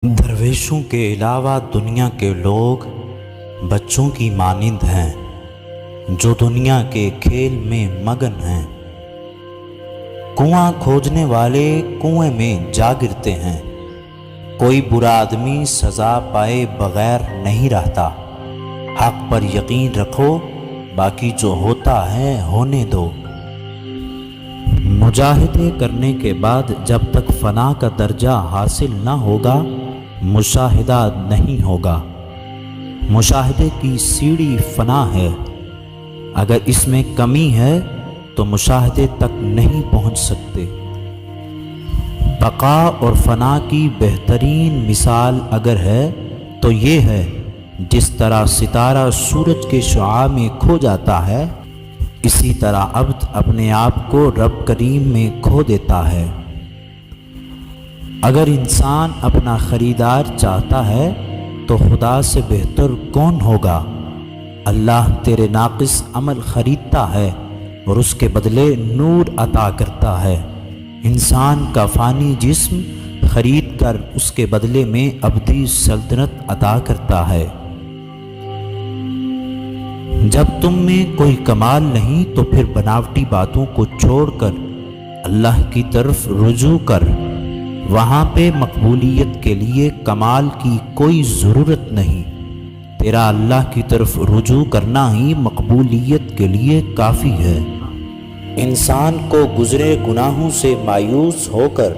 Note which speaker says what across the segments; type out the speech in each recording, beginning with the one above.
Speaker 1: درویشوں کے علاوہ دنیا کے لوگ بچوں کی مانند ہیں جو دنیا کے کھیل میں مگن ہیں۔ کنواں کھوجنے والے کنویں میں جا گرتے ہیں۔ کوئی برا آدمی سزا پائے بغیر نہیں رہتا۔ حق پر یقین رکھو، باقی جو ہوتا ہے ہونے دو۔ مجاہدے کرنے کے بعد جب تک فنا کا درجہ حاصل نہ ہوگا مشاہدہ نہیں ہوگا۔ مشاہدے کی سیڑھی فنا ہے، اگر اس میں کمی ہے تو مشاہدے تک نہیں پہنچ سکتے۔ بقا اور فنا کی بہترین مثال اگر ہے تو یہ ہے، جس طرح ستارہ سورج کے شعاع میں کھو جاتا ہے، اسی طرح عبد اپنے آپ کو رب کریم میں کھو دیتا ہے۔ اگر انسان اپنا خریدار چاہتا ہے تو خدا سے بہتر کون ہوگا؟ اللہ تیرے ناقص عمل خریدتا ہے اور اس کے بدلے نور عطا کرتا ہے۔ انسان کا فانی جسم خرید کر اس کے بدلے میں ابدی سلطنت عطا کرتا ہے۔ جب تم میں کوئی کمال نہیں تو پھر بناوٹی باتوں کو چھوڑ کر اللہ کی طرف رجوع کر، وہاں پہ مقبولیت کے لیے کمال کی کوئی ضرورت نہیں۔ تیرا اللہ کی طرف رجوع کرنا ہی مقبولیت کے لیے کافی ہے۔ انسان کو گزرے گناہوں سے مایوس ہو کر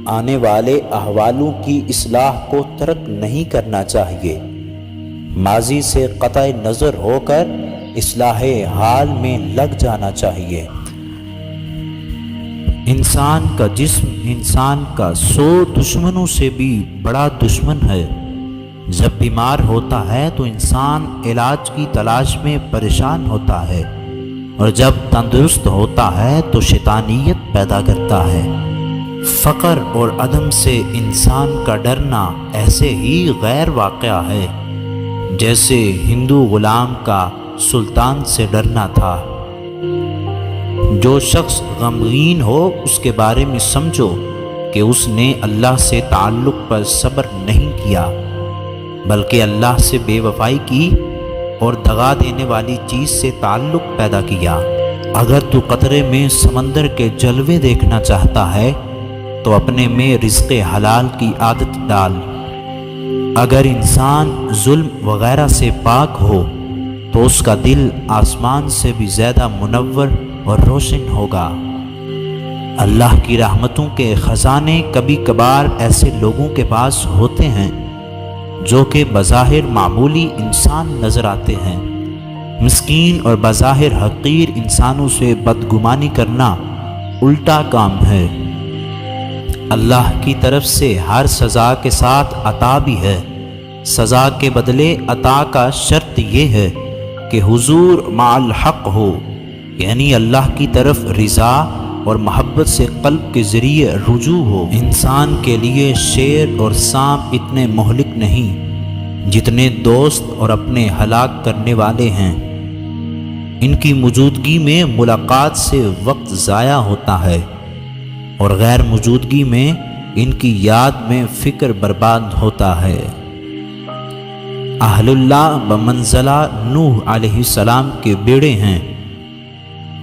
Speaker 1: آنے والے احوالوں کی اصلاح کو ترک نہیں کرنا چاہیے۔ ماضی سے قطع نظر ہو کر اصلاح حال میں لگ جانا چاہیے۔ انسان کا جسم انسان کا 100 دشمنوں سے بھی بڑا دشمن ہے۔ جب بیمار ہوتا ہے تو انسان علاج کی تلاش میں پریشان ہوتا ہے، اور جب تندرست ہوتا ہے تو شیطانیت پیدا کرتا ہے۔ فقر اور عدم سے انسان کا ڈرنا ایسے ہی غیر واقعہ ہے جیسے ہندو غلام کا سلطان سے ڈرنا تھا۔ جو شخص غمگین ہو اس کے بارے میں سمجھو کہ اس نے اللہ سے تعلق پر صبر نہیں کیا، بلکہ اللہ سے بے وفائی کی اور دغا دینے والی چیز سے تعلق پیدا کیا۔ اگر تو قطرے میں سمندر کے جلوے دیکھنا چاہتا ہے تو اپنے میں رزق حلال کی عادت ڈال۔ اگر انسان ظلم وغیرہ سے پاک ہو تو اس کا دل آسمان سے بھی زیادہ منور اور روشن ہوگا۔ اللہ کی رحمتوں کے خزانے کبھی کبھار ایسے لوگوں کے پاس ہوتے ہیں جو کہ بظاہر معمولی انسان نظر آتے ہیں۔ مسکین اور بظاہر حقیر انسانوں سے بدگمانی کرنا الٹا کام ہے۔ اللہ کی طرف سے ہر سزا کے ساتھ عطا بھی ہے۔ سزا کے بدلے عطا کا شرط یہ ہے کہ حضور مع الحق ہو، یعنی اللہ کی طرف رضا اور محبت سے قلب کے ذریعے رجوع ہو۔ انسان کے لیے شیر اور سانپ اتنے مہلک نہیں جتنے دوست اور اپنے ہلاک کرنے والے ہیں۔ ان کی موجودگی میں ملاقات سے وقت ضائع ہوتا ہے، اور غیر موجودگی میں ان کی یاد میں فکر برباد ہوتا ہے۔ اہل اللہ بمنزلہ نوح علیہ السلام کے بیڑے ہیں،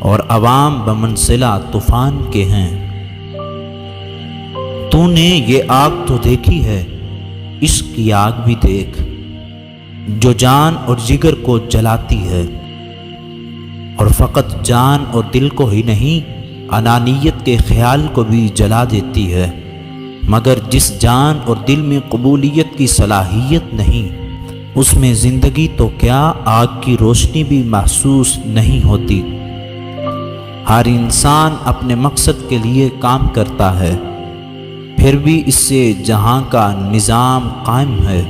Speaker 1: اور عوام بمنزلہ طوفان کے ہیں۔ تو نے یہ آگ تو دیکھی ہے، عشق کی آگ بھی دیکھ، جو جان اور جگر کو جلاتی ہے، اور فقط جان اور دل کو ہی نہیں، انانیت کے خیال کو بھی جلا دیتی ہے۔ مگر جس جان اور دل میں قبولیت کی صلاحیت نہیں، اس میں زندگی تو کیا آگ کی روشنی بھی محسوس نہیں ہوتی۔ ہر انسان اپنے مقصد کے لیے کام کرتا ہے، پھر بھی اس سے جہاں کا نظام قائم ہے۔